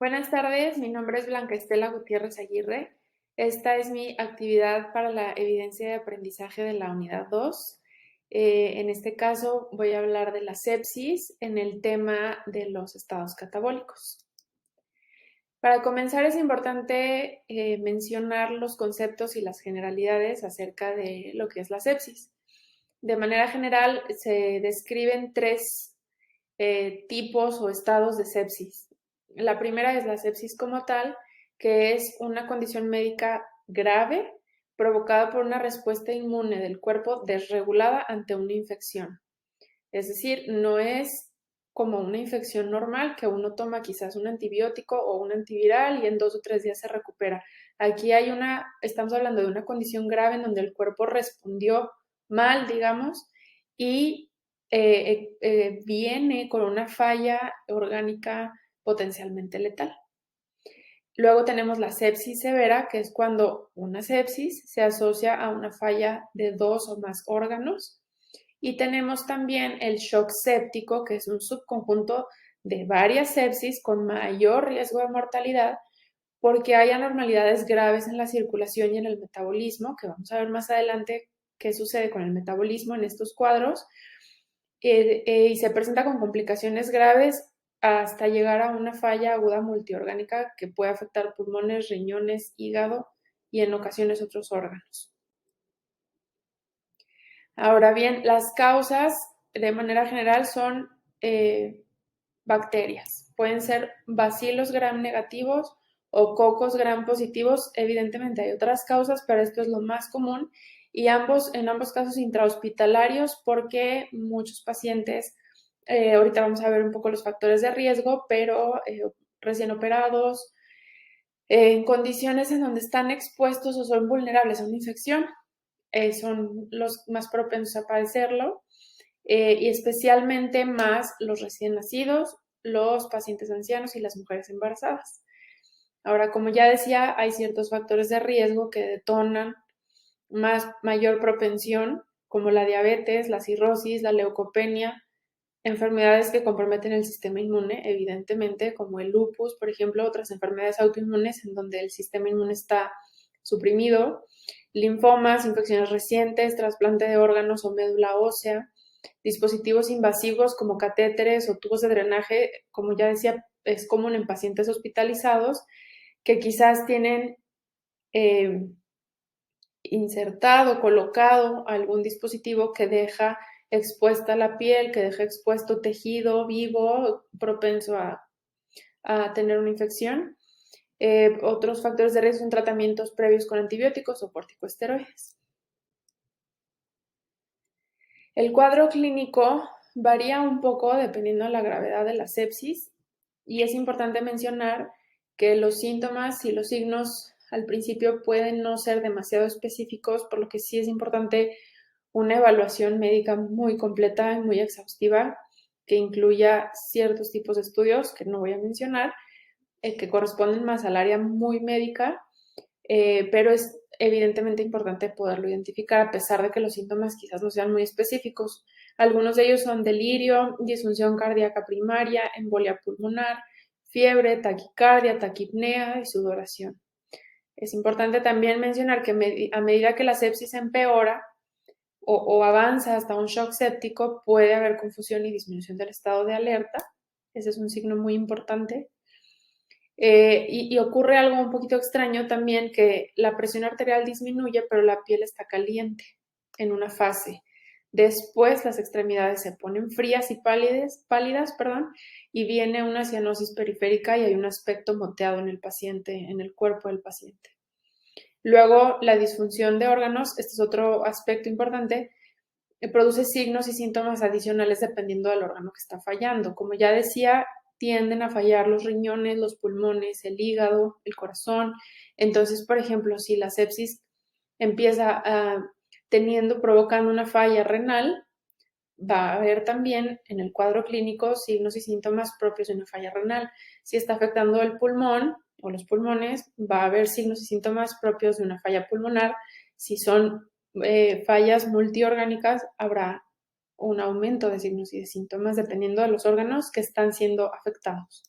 Buenas tardes, mi nombre es Blanca Estela Gutiérrez Aguirre. Esta es mi actividad para la evidencia de aprendizaje de la unidad 2. En este caso voy a hablar de la sepsis en el tema de los estados catabólicos. Para comenzar es importante mencionar los conceptos y las generalidades acerca de lo que es la sepsis. De manera general se describen tres tipos o estados de sepsis. La primera es la sepsis como tal, que es una condición médica grave provocada por una respuesta inmune del cuerpo desregulada ante una infección. Es decir, no es como una infección normal que uno toma quizás un antibiótico o un antiviral y en 2 o 3 días se recupera. Aquí estamos hablando de una condición grave en donde el cuerpo respondió mal, digamos, y viene con una falla orgánica potencialmente letal. Luego tenemos la sepsis severa, que es cuando una sepsis se asocia a una falla de 2 o más órganos. Y tenemos también el shock séptico, que es un subconjunto de varias sepsis con mayor riesgo de mortalidad porque hay anormalidades graves en la circulación y en el metabolismo, que vamos a ver más adelante qué sucede con el metabolismo en estos cuadros, y se presenta con complicaciones graves hasta llegar a una falla aguda multiorgánica que puede afectar pulmones, riñones, hígado y en ocasiones otros órganos. Ahora bien, las causas de manera general son bacterias. Pueden ser bacilos gram negativos o cocos gram positivos. Evidentemente hay otras causas, pero esto es lo más común y en ambos casos intrahospitalarios porque muchos pacientes, ahorita vamos a ver un poco los factores de riesgo, pero recién operados, en condiciones en donde están expuestos o son vulnerables a una infección, son los más propensos a padecerlo. Y especialmente más los recién nacidos, los pacientes ancianos y las mujeres embarazadas. Ahora, como ya decía, hay ciertos factores de riesgo que detonan mayor propensión, como la diabetes, la cirrosis, la leucopenia, enfermedades que comprometen el sistema inmune, evidentemente, como el lupus, por ejemplo, otras enfermedades autoinmunes en donde el sistema inmune está suprimido, linfomas, infecciones recientes, trasplante de órganos o médula ósea, dispositivos invasivos como catéteres o tubos de drenaje, como ya decía, es común en pacientes hospitalizados que quizás tienen eh, insertado, colocado algún dispositivo que deja expuesta la piel, que deja expuesto tejido vivo propenso a tener una infección. Otros factores de riesgo son tratamientos previos con antibióticos o corticosteroides. El cuadro clínico varía un poco dependiendo de la gravedad de la sepsis y es importante mencionar que los síntomas y los signos al principio pueden no ser demasiado específicos, por lo que sí es importante una evaluación médica muy completa y muy exhaustiva que incluya ciertos tipos de estudios que no voy a mencionar, que corresponden más al área muy médica, pero es evidentemente importante poderlo identificar a pesar de que los síntomas quizás no sean muy específicos. Algunos de ellos son delirio, disfunción cardíaca primaria, embolia pulmonar, fiebre, taquicardia, taquipnea y sudoración. Es importante también mencionar que a medida que la sepsis empeora o avanza hasta un shock séptico, puede haber confusión y disminución del estado de alerta. Ese es un signo muy importante. Y ocurre algo un poquito extraño también, que la presión arterial disminuye, pero la piel está caliente en una fase. Después las extremidades se ponen frías y pálidas, y viene una cianosis periférica y hay un aspecto moteado en el paciente, en el cuerpo del paciente. Luego, la disfunción de órganos, este es otro aspecto importante, produce signos y síntomas adicionales dependiendo del órgano que está fallando. Como ya decía, tienden a fallar los riñones, los pulmones, el hígado, el corazón. Entonces, por ejemplo, si la sepsis empieza provocando una falla renal, va a haber también en el cuadro clínico signos y síntomas propios de una falla renal. Si está afectando el pulmón o los pulmones, va a haber signos y síntomas propios de una falla pulmonar. Si son fallas multiorgánicas, habrá un aumento de signos y de síntomas dependiendo de los órganos que están siendo afectados.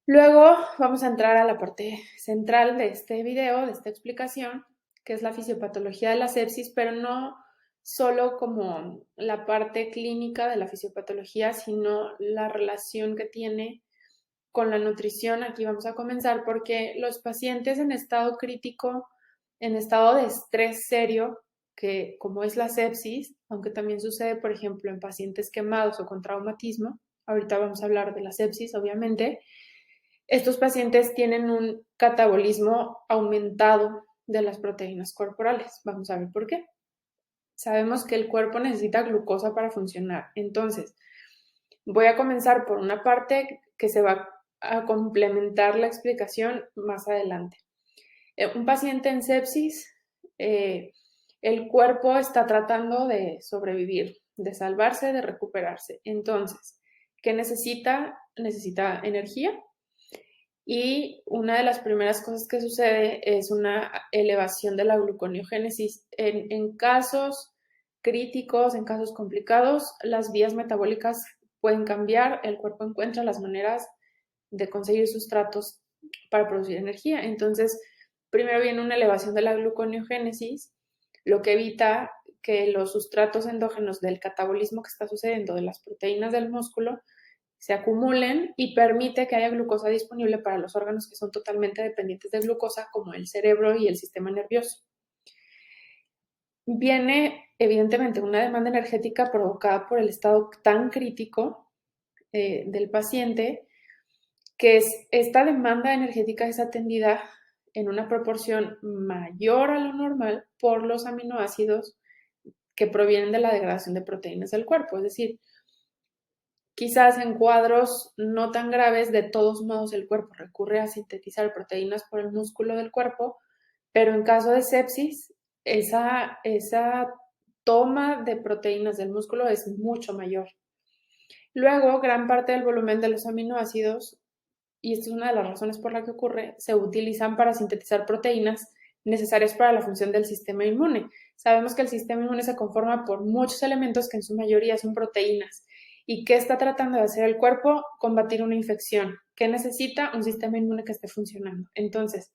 Luego vamos a entrar a la parte central de este video, de esta explicación, que es la fisiopatología de la sepsis, pero no solo como la parte clínica de la fisiopatología, sino la relación que tiene con la nutrición. Aquí vamos a comenzar porque los pacientes en estado crítico, en estado de estrés serio, que como es la sepsis, aunque también sucede, por ejemplo, en pacientes quemados o con traumatismo, ahorita vamos a hablar de la sepsis, obviamente, estos pacientes tienen un catabolismo aumentado de las proteínas corporales. Vamos a ver por qué. Sabemos que el cuerpo necesita glucosa para funcionar. Entonces, voy a comenzar por una parte que se va a complementar la explicación más adelante. Un paciente en sepsis, el cuerpo está tratando de sobrevivir, de salvarse, de recuperarse. Entonces, ¿qué necesita? Necesita energía. Y una de las primeras cosas que sucede es una elevación de la gluconeogénesis. En casos críticos, en casos complicados, las vías metabólicas pueden cambiar, el cuerpo encuentra las maneras de conseguir sustratos para producir energía. Entonces, primero viene una elevación de la gluconeogénesis, lo que evita que los sustratos endógenos del catabolismo que está sucediendo de las proteínas del músculo se acumulen y permite que haya glucosa disponible para los órganos que son totalmente dependientes de glucosa, como el cerebro y el sistema nervioso. Viene, evidentemente, una demanda energética provocada por el estado tan crítico del paciente, que esta demanda energética es atendida en una proporción mayor a lo normal por los aminoácidos que provienen de la degradación de proteínas del cuerpo. Es decir, quizás en cuadros no tan graves, de todos modos el cuerpo recurre a sintetizar proteínas por el músculo del cuerpo, pero en caso de sepsis, esa toma de proteínas del músculo es mucho mayor. Luego, gran parte del volumen de los aminoácidos, y esta es una de las razones por la que ocurre, se utilizan para sintetizar proteínas necesarias para la función del sistema inmune. Sabemos que el sistema inmune se conforma por muchos elementos que en su mayoría son proteínas. ¿Y qué está tratando de hacer el cuerpo? Combatir una infección. ¿Qué necesita? Un sistema inmune que esté funcionando. Entonces,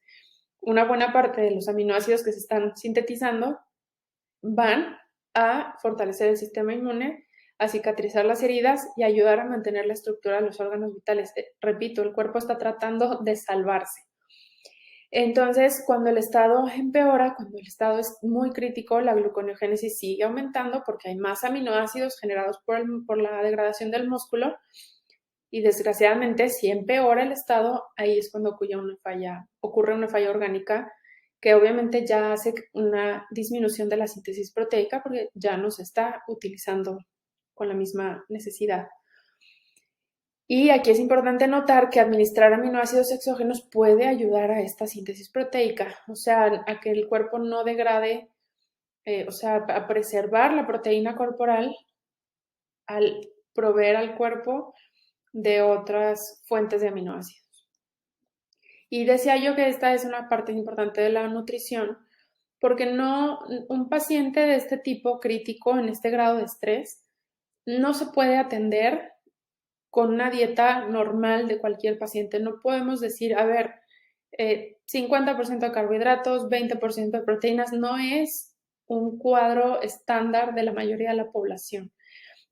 una buena parte de los aminoácidos que se están sintetizando van a fortalecer el sistema inmune, a cicatrizar las heridas y ayudar a mantener la estructura de los órganos vitales. Repito, el cuerpo está tratando de salvarse. Entonces, cuando el estado empeora, cuando el estado es muy crítico, la gluconeogénesis sigue aumentando porque hay más aminoácidos generados por la degradación del músculo y desgraciadamente si empeora el estado, ahí es cuando ocurre una falla orgánica que obviamente ya hace una disminución de la síntesis proteica porque ya no se está utilizando con la misma necesidad. Y aquí es importante notar que administrar aminoácidos exógenos puede ayudar a esta síntesis proteica, o sea, a que el cuerpo no degrade, o sea, a preservar la proteína corporal al proveer al cuerpo de otras fuentes de aminoácidos. Y decía yo que esta es una parte importante de la nutrición, porque un paciente de este tipo crítico, en este grado de estrés, no se puede atender con una dieta normal de cualquier paciente. No podemos decir, a ver, 50% de carbohidratos, 20% de proteínas, no es un cuadro estándar de la mayoría de la población.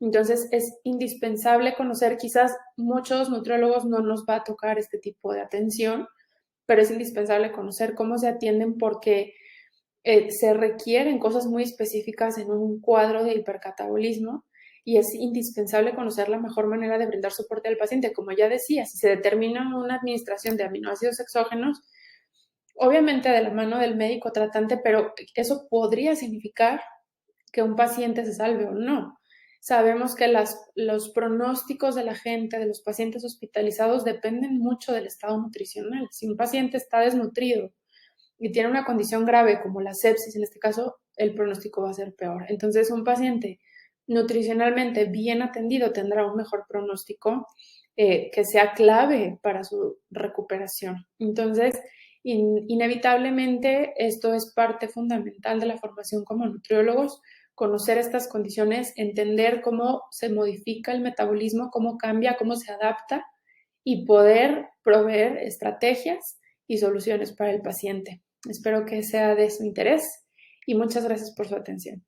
Entonces es indispensable conocer, quizás muchos nutriólogos no nos va a tocar este tipo de atención, pero es indispensable conocer cómo se atienden porque se requieren cosas muy específicas en un cuadro de hipercatabolismo y es indispensable conocer la mejor manera de brindar soporte al paciente. Como ya decía, si se determina una administración de aminoácidos exógenos, obviamente de la mano del médico tratante, pero eso podría significar que un paciente se salve o no. Sabemos que los pronósticos de la gente, de los pacientes hospitalizados, dependen mucho del estado nutricional. Si un paciente está desnutrido y tiene una condición grave como la sepsis, en este caso, el pronóstico va a ser peor. Entonces, un paciente nutricionalmente bien atendido tendrá un mejor pronóstico que sea clave para su recuperación. Entonces, inevitablemente, esto es parte fundamental de la formación como nutriólogos, conocer estas condiciones, entender cómo se modifica el metabolismo, cómo cambia, cómo se adapta y poder proveer estrategias y soluciones para el paciente. Espero que sea de su interés y muchas gracias por su atención.